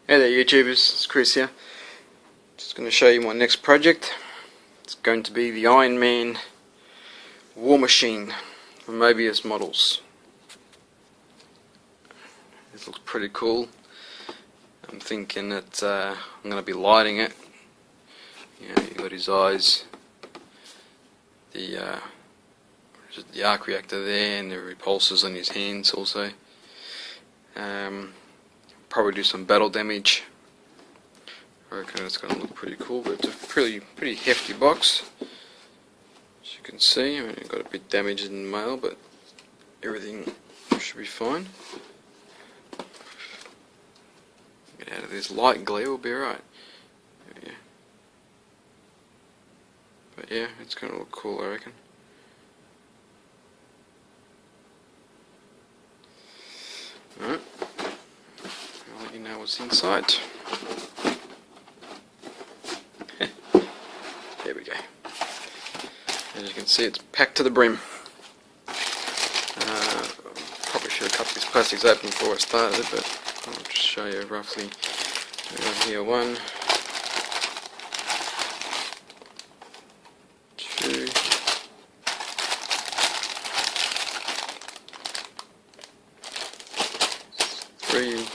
Hey there YouTubers, it's Chris here. Just going to show you my next project. It's going to be the Iron Man War Machine from Mobius Models. This looks pretty cool. I'm thinking that I'm going to be lighting it. You know, you've got his eyes, the arc reactor there, and the repulsors on his hands also. Probably do some battle damage. I reckon it's going to look pretty cool, but it's a pretty hefty box. As you can see, I mean, it got a bit damaged in the mail, but everything should be fine. Get out of this light glare, we'll be right. Yeah. But yeah, it's going to look cool, I reckon. Alright. I'll let you know what's inside. There we go. As you can see, it's packed to the brim. Probably should have cut these plastics open before I started, but I'll just show you roughly. We got here 1, 2, 3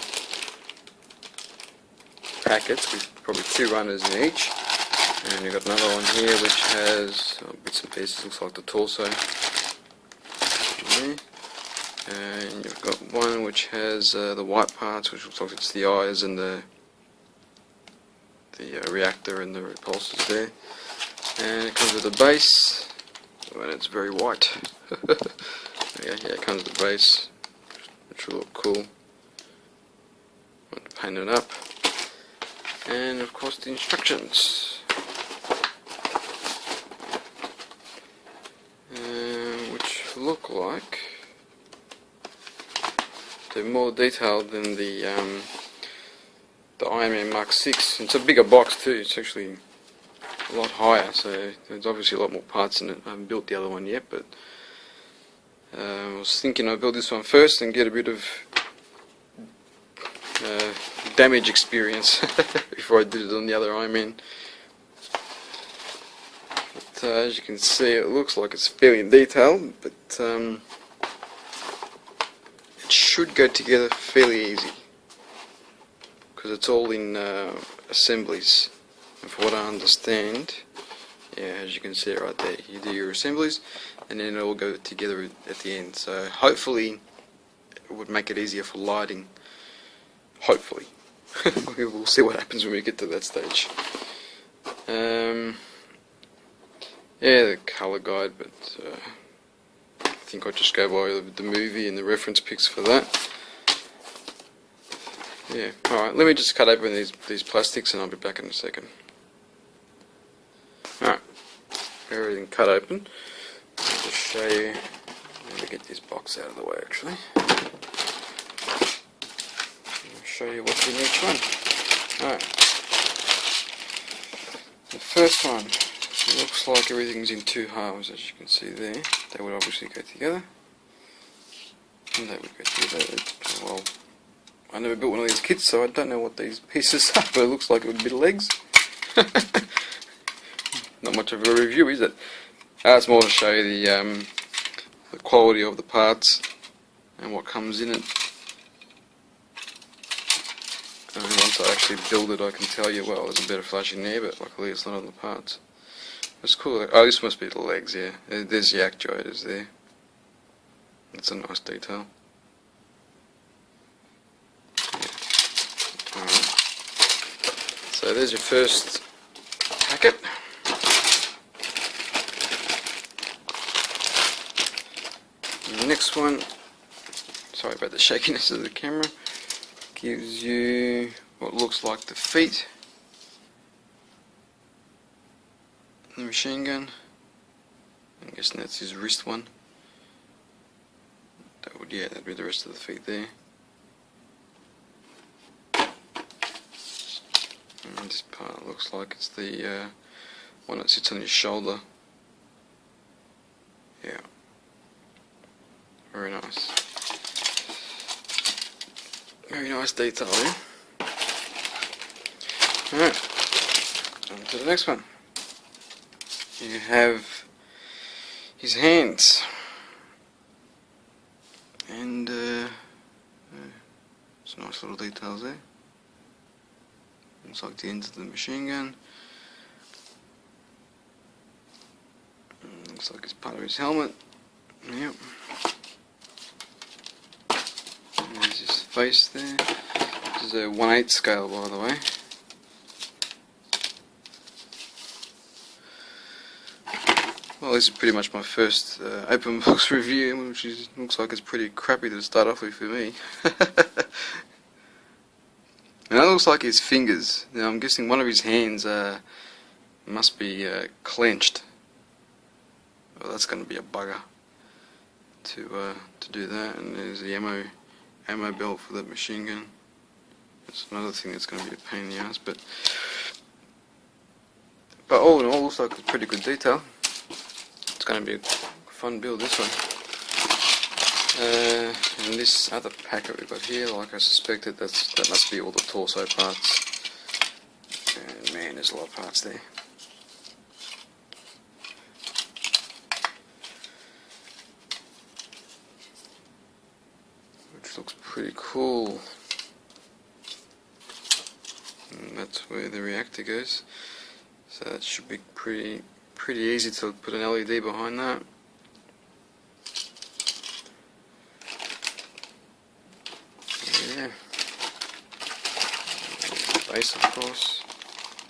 packets with probably 2 runners in each. And you've got another one here which has bits and pieces, looks like the torso. And you've got one which has the white parts, which looks like it's the eyes and the reactor and the repulsors there. And it comes with a base, and it's very white. Yeah, it comes with the base, which will look cool. Want to paint it up. And of course the instructions. Which look like they're more detailed than the Iron Man Mark 6. It's a bigger box too, it's actually a lot higher, so there's obviously a lot more parts in it. I haven't built the other one yet, but I was thinking I'd build this one first and get a bit of damage experience before I did it on the other Iron Man. But as you can see, it looks like it's fairly detailed, but it should go together fairly easy because it's all in assemblies. And for what I understand, yeah, as you can see right there, you do your assemblies and then it all go together at the end. So hopefully it would make it easier for lighting. Hopefully. We'll see what happens when we get to that stage. Yeah, the colour guide, but I think I'll just go by the movie and the reference pics for that. Yeah, alright, let me just cut open these plastics and I'll be back in a second. Alright, everything cut open. I'll just show you. Let me get this box out of the way actually. Show you what's in each one. Alright. The first one looks like everything's in 2 halves, as you can see there. They would obviously go together. And they would go together. Well, I never built one of these kits, so I don't know what these pieces are, but it looks like it would be the legs. Not much of a review, is it? It's more to show you the quality of the parts and what comes in it. And once I actually build it, I can tell you, well, there's a bit of flash in there, but luckily it's not on the parts. It's cool. Oh, this must be the legs, yeah. There's the actuators there. That's a nice detail. Yeah. Alright. So there's your first packet. And the next one, sorry about the shakiness of the camera, gives you what looks like the feet, the machine gun. I'm guessing that's his wrist one. That'd be the rest of the feet there. And this part looks like it's the one that sits on his shoulder. Yeah, very nice. Very nice detail there. Alright, on to the next one. You have his hands. And some nice little details there. Looks like the ends of the machine gun. Looks like it's part of his helmet. Yep. There's his face there. This is a 1/8 scale, by the way. Well, this is pretty much my first open box review, which looks like it's pretty crappy to start off with for me. And that looks like his fingers. Now I'm guessing one of his hands must be clenched. Well, that's going to be a bugger to do that. And there's the ammo belt for that machine gun. That's another thing that's going to be a pain in the ass. But all in all, looks like it's pretty good detail. It's going to be a fun build, this one. And this other pack that we've got here, like I suspected, that must be all the torso parts. And man, there's a lot of parts there. Which looks pretty cool. And that's where the reactor goes. So that should be pretty easy to put an LED behind that. Yeah. Base, of course.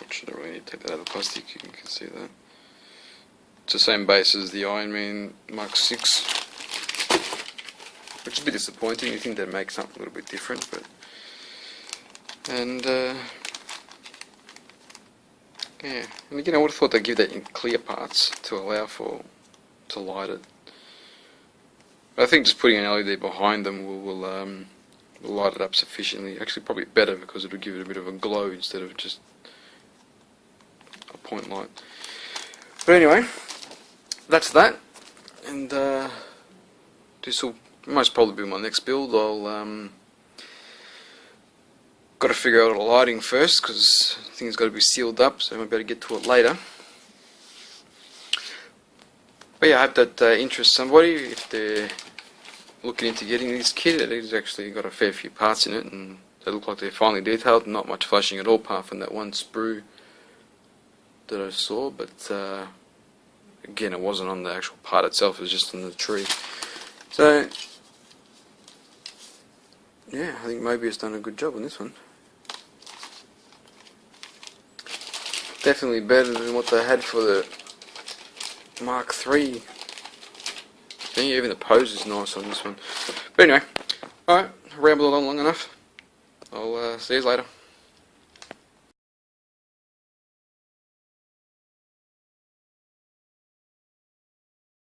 Which I don't really need to take that out of the plastic, you can see that. It's the same base as the Iron Man Mark 6. Which is a bit disappointing. You think they'd make something a little bit different, but yeah, and again I would have thought they'd give that in clear parts to allow to light it. But I think just putting an LED behind them will light it up sufficiently. Actually probably better, because it would give it a bit of a glow instead of just a point light. But anyway, that's that, and this will most probably be my next build. I'll got to figure out all the lighting first, because things got to be sealed up, so I might be able to get to it later. But yeah, I hope that interests somebody if they're looking into getting this kit. It's actually got a fair few parts in it, and they look like they're finely detailed. Not much flashing at all, apart from that one sprue that I saw. But again, it wasn't on the actual part itself; it was just on the tree. So yeah, I think Mobius done a good job on this one. Definitely better than what they had for the Mark III. I think even the pose is nice on this one. But anyway, alright, rambled on long enough. I'll see you later.